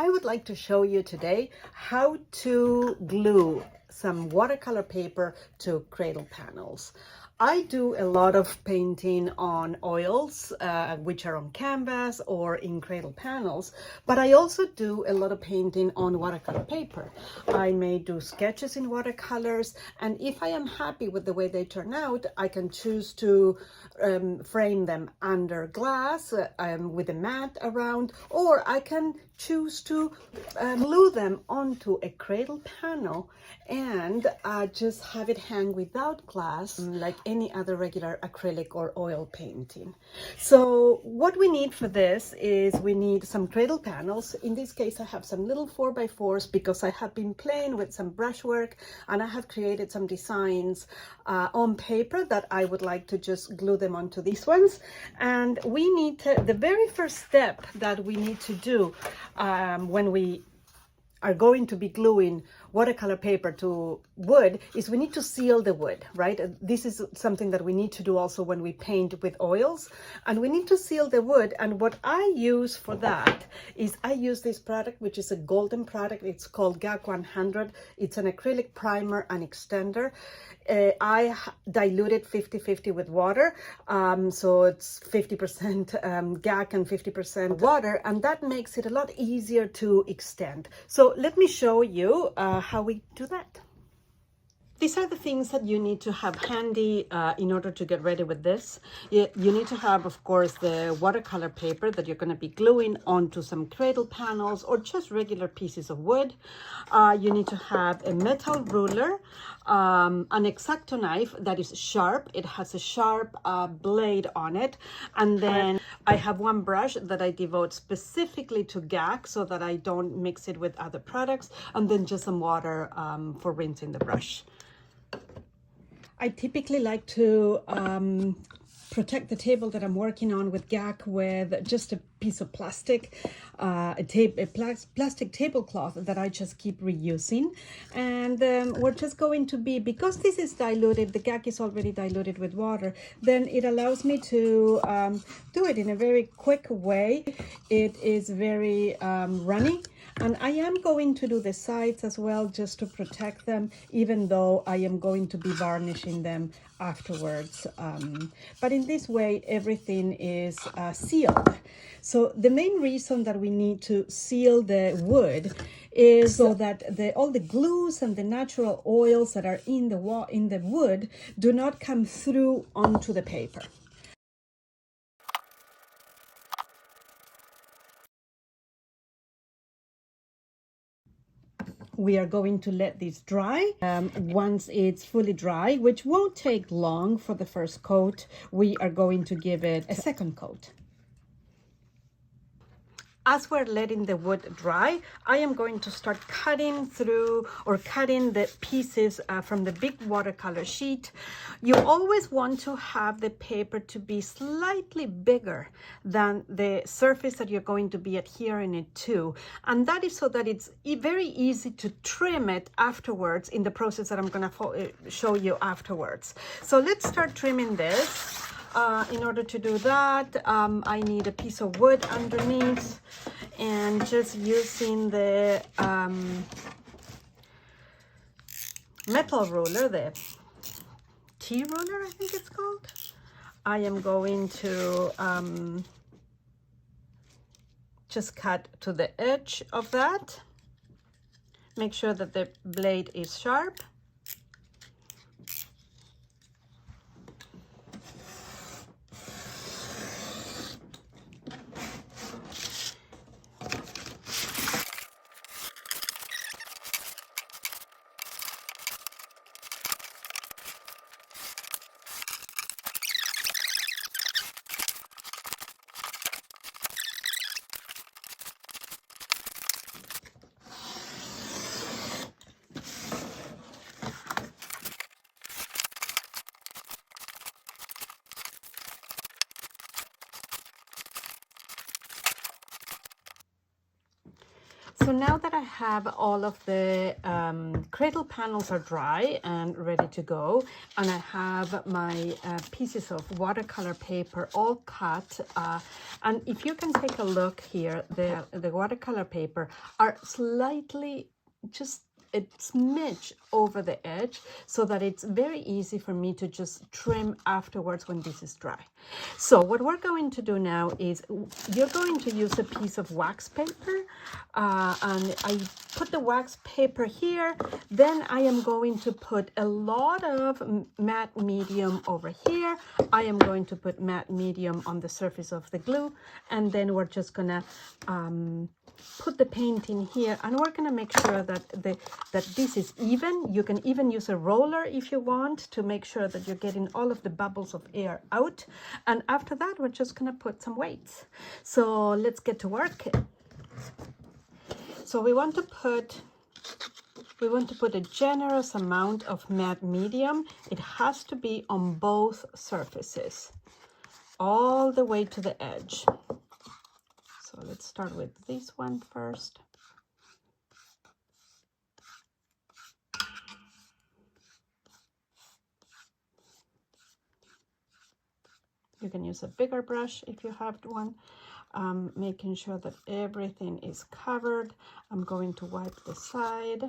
I would like to show you today how to glue some watercolor paper to cradle panels. I do a lot of painting on oils, which are on canvas or in cradle panels, but I also do a lot of painting on watercolor paper. I may do sketches in watercolors, and if I am happy with the way they turn out, I can choose to frame them under glass with a mat around, or I can choose to glue them onto a cradle panel and just have it hang without glass like any other regular acrylic or oil painting. So what we need for this is we need some cradle panels. In this case, I have some little 4x4s because I have been playing with some brushwork and I have created some designs on paper that I would like to just glue them onto these ones. And we need to, the very first step that we need to do when we are going to be gluing watercolor paper to wood is we need to seal the wood, right? This is something that we need to do also when we paint with oils, and we need to seal the wood. And what I use for that is I use this product, which is a golden product. It's called GAC 100. It's an acrylic primer and extender. I dilute it 50-50 with water, so it's 50% GAC and 50% water, and that makes it a lot easier to extend. So let me show you how we do that. These are the things that you need to have handy in order to get ready with this. You need to have, of course, the watercolor paper that you're going to be gluing onto some cradle panels or just regular pieces of wood. You need to have a metal ruler, an X-Acto knife that is sharp. It has a sharp blade on it. And then I have one brush that I devote specifically to GAC so that I don't mix it with other products. And then just some water for rinsing the brush. I typically like to protect the table that I'm working on with GAC with just a piece of plastic, plastic tablecloth that I just keep reusing. And we're just going to be, because this is diluted, the GAC is already diluted with water, then it allows me to do it in a very quick way. It is very runny. And I am going to do the sides as well, just to protect them, even though I am going to be varnishing them afterwards. But in this way, everything is sealed. So the main reason that we need to seal the wood is so that all the glues and the natural oils that are in the wood do not come through onto the paper. We are going to let this dry. Once it's fully dry, which won't take long for the first coat, we are going to give it a second coat. As we're letting the wood dry, I am going to start cutting through or cutting the pieces from the big watercolor sheet. You always want to have the paper to be slightly bigger than the surface that you're going to be adhering it to. And that is so that it's very easy to trim it afterwards in the process that I'm going to show you afterwards. So let's start trimming this. In order to do that, I need a piece of wood underneath, and just using the metal ruler, the T-ruler, I think it's called, I am going to just cut to the edge of that. Make sure that the blade is sharp. So now that I have all of the cradle panels are dry and ready to go, and I have my pieces of watercolor paper all cut, and if you can take a look here, the watercolor paper are slightly just a smidge over the edge, so that it's very easy for me to just trim afterwards when this is dry. So what we're going to do now is you're going to use a piece of wax paper, and I put the wax paper here. Then I am going to put a lot of matte medium over here. I am going to put matte medium on the surface of the glue, and then we're just gonna put the paint in here, and we're going to make sure that this is even. You can even use a roller if you want to make sure that you're getting all of the bubbles of air out. And after that, we're just going to put some weights. So let's get to work. So we want to put a generous amount of matte medium. It has to be on both surfaces, all the way to the edge. So let's start with this one first. You can use a bigger brush if you have one. Making sure that everything is covered. I'm going to wipe the side.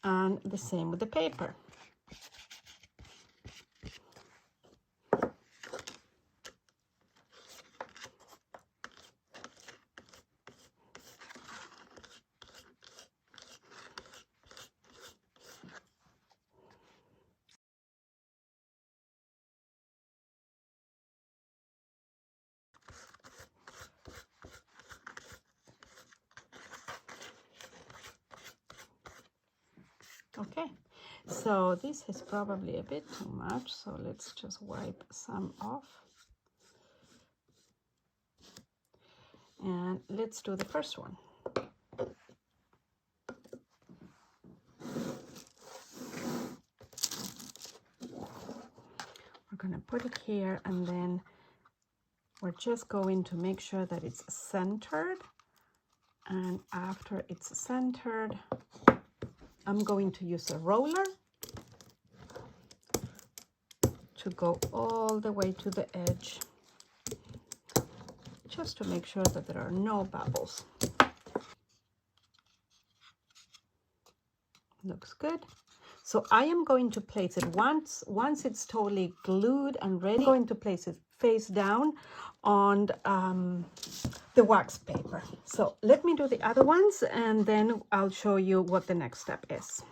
And the same with the paper. Okay, so this is probably a bit too much, so let's just wipe some off. And let's do the first one. We're going to put it here, and then we're just going to make sure that it's centered. And after it's centered, I'm going to use a roller to go all the way to the edge, just to make sure that there are no bubbles. Looks good. So I am going to place it once it's totally glued and ready. I'm going to place it face down on the wax paper. So let me do the other ones, and then I'll show you what the next step is.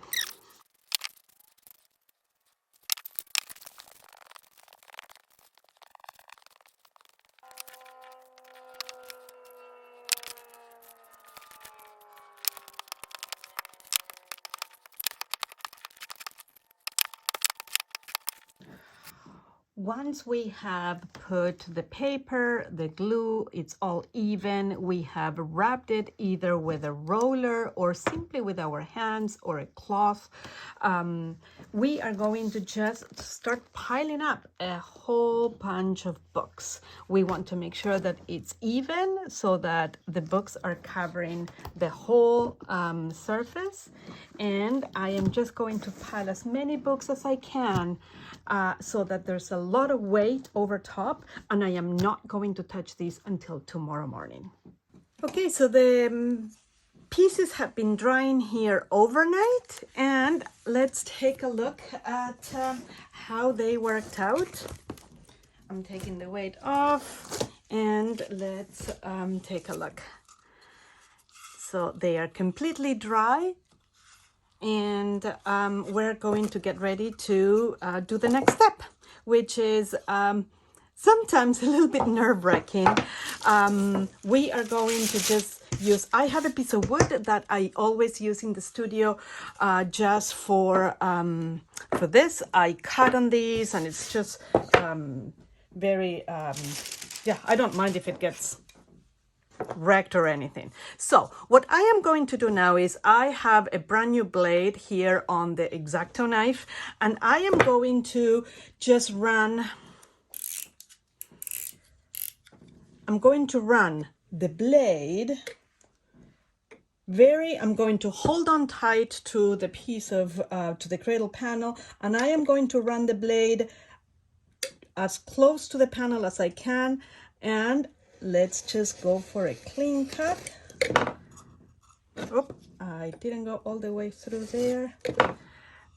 Once we have put the paper, the glue, it's all even, we have wrapped it either with a roller or simply with our hands or a cloth, we are going to just start piling up a whole bunch of books. We want to make sure that it's even so that the books are covering the whole surface. And I am just going to pile as many books as I can, so that there's a lot of weight over top, and I am not going to touch these until tomorrow morning. Okay, so the pieces have been drying here overnight, and let's take a look at how they worked out. I'm taking the weight off, and let's take a look. So they are completely dry. And we're going to get ready to do the next step, which is sometimes a little bit nerve-wracking. We are going to just use, I have a piece of wood that I always use in the studio just for this. I cut on these, and it's just very, yeah, I don't mind if it gets wrecked or anything. So what I am going to do now is I have a brand new blade here on the X-Acto knife, and I am going to just run I'm going to run the blade I'm going to hold on tight to the piece of, to the cradle panel, and I am going to run the blade as close to the panel as I can, and let's just go for a clean cut. Oh, I didn't go all the way through there,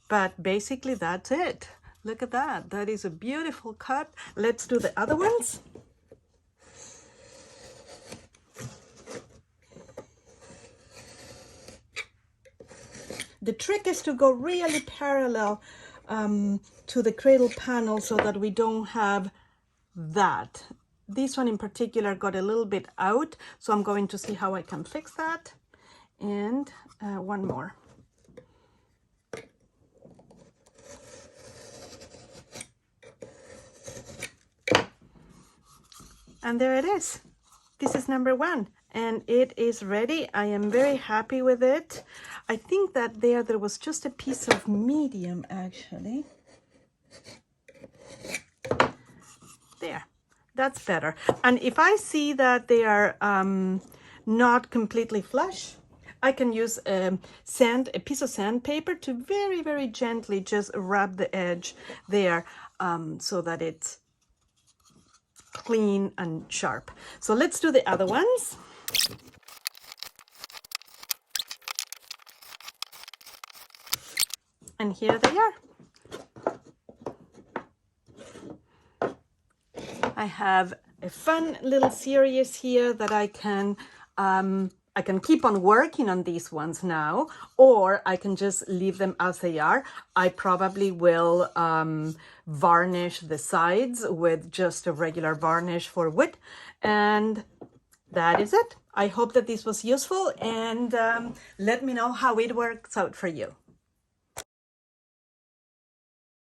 but basically that's it. Look at that. That is a beautiful cut. Let's do the other ones. The trick is to go really parallel to the cradle panel so that we don't have that. This one in particular got a little bit out, so I'm going to see how I can fix that. And one more. And there it is. This is number 1. And it is ready. I am very happy with it. I think that there was just a piece of medium actually. There, that's better. And if I see that they are not completely flush, I can use a piece of sandpaper to very, very gently just rub the edge there so that it's clean and sharp. So let's do the other ones. And here they are. I have a fun little series here that I can keep on working on these ones now, or I can just leave them as they are. I probably will varnish the sides with just a regular varnish for wood, and that is it. I hope that this was useful, and let me know how it works out for you.